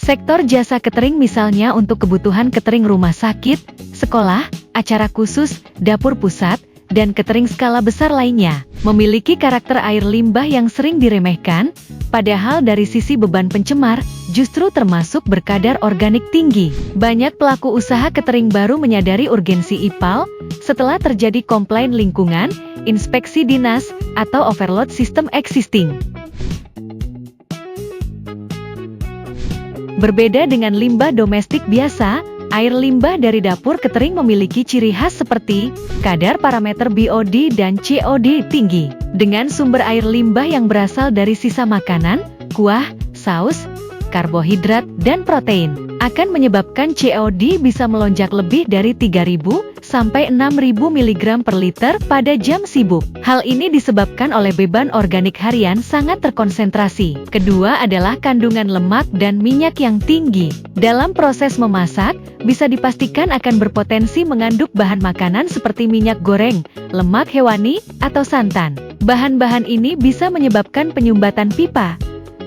Sektor jasa catering misalnya untuk kebutuhan catering rumah sakit, sekolah, acara khusus, dapur pusat, dan catering skala besar lainnya, memiliki karakter air limbah yang sering diremehkan, padahal dari sisi beban pencemar, justru termasuk berkadar organik tinggi. Banyak pelaku usaha catering baru menyadari urgensi IPAL, setelah terjadi komplain lingkungan, inspeksi dinas, atau overload sistem existing. Berbeda dengan limbah domestik biasa, air limbah dari dapur catering memiliki ciri khas seperti kadar parameter BOD dan COD tinggi. Dengan sumber air limbah yang berasal dari sisa makanan, kuah, saus, karbohidrat, dan protein, akan menyebabkan COD bisa melonjak lebih dari 3.000 sampai 6.000 mg per liter pada jam sibuk. Hal ini disebabkan oleh beban organik harian sangat terkonsentrasi. Kedua adalah kandungan lemak dan minyak yang tinggi. Dalam proses memasak, bisa dipastikan akan berpotensi mengandung bahan makanan seperti minyak goreng, lemak hewani, atau santan. Bahan-bahan ini bisa menyebabkan penyumbatan pipa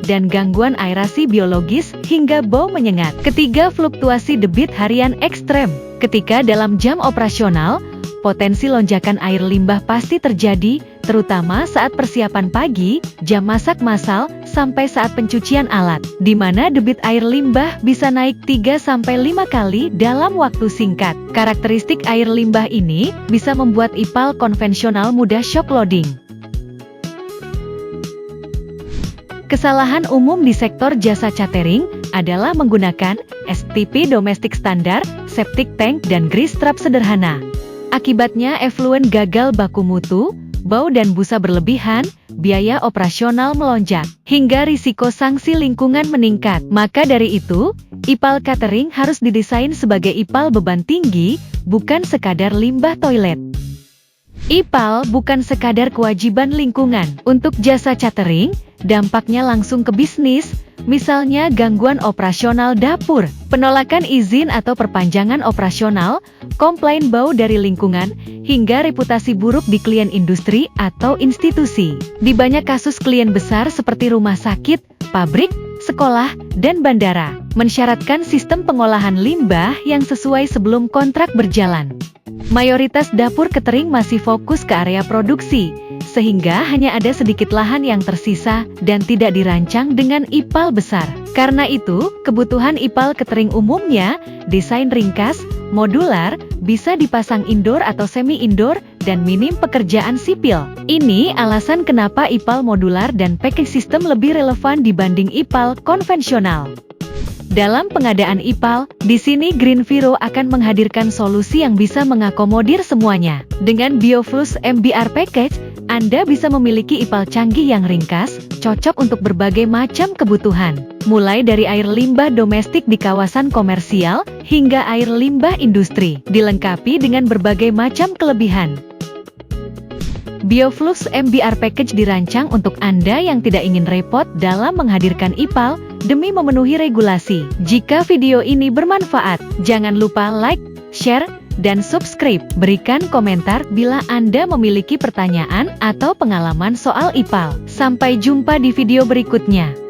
dan gangguan aerasi biologis hingga bau menyengat. Ketiga, fluktuasi debit harian ekstrem. Ketika dalam jam operasional, potensi lonjakan air limbah pasti terjadi, terutama saat persiapan pagi, jam masak massal, sampai saat pencucian alat, di mana debit air limbah bisa naik 3-5 kali dalam waktu singkat. Karakteristik air limbah ini bisa membuat IPAL konvensional mudah shock loading. Kesalahan umum di sektor jasa catering adalah menggunakan STP domestik standar, septic tank, dan grease trap sederhana. Akibatnya effluent gagal baku mutu, bau dan busa berlebihan, biaya operasional melonjak, hingga risiko sanksi lingkungan meningkat. Maka dari itu, IPAL catering harus didesain sebagai IPAL beban tinggi, bukan sekadar limbah toilet. IPAL bukan sekadar kewajiban lingkungan. Untuk jasa catering, dampaknya langsung ke bisnis, misalnya gangguan operasional dapur, penolakan izin atau perpanjangan operasional, komplain bau dari lingkungan, hingga reputasi buruk di klien industri atau institusi. Di banyak kasus klien besar seperti rumah sakit, pabrik, sekolah, dan bandara, mensyaratkan sistem pengolahan limbah yang sesuai sebelum kontrak berjalan. Mayoritas dapur catering masih fokus ke area produksi, sehingga hanya ada sedikit lahan yang tersisa dan tidak dirancang dengan IPAL besar. Karena itu, kebutuhan IPAL catering umumnya, desain ringkas, modular, bisa dipasang indoor atau semi-indoor, dan minim pekerjaan sipil. Ini alasan kenapa IPAL modular dan package system lebih relevan dibanding IPAL konvensional. Dalam pengadaan IPAL, di sini Greenviro akan menghadirkan solusi yang bisa mengakomodir semuanya. Dengan Bioflux MBR Package, Anda bisa memiliki IPAL canggih yang ringkas, cocok untuk berbagai macam kebutuhan. Mulai dari air limbah domestik di kawasan komersial, hingga air limbah industri, dilengkapi dengan berbagai macam kelebihan. Bioflux MBR Package dirancang untuk Anda yang tidak ingin repot dalam menghadirkan IPAL, demi memenuhi regulasi. Jika video ini bermanfaat, jangan lupa like, share, dan subscribe. Berikan komentar bila Anda memiliki pertanyaan atau pengalaman soal IPAL. Sampai jumpa di video berikutnya.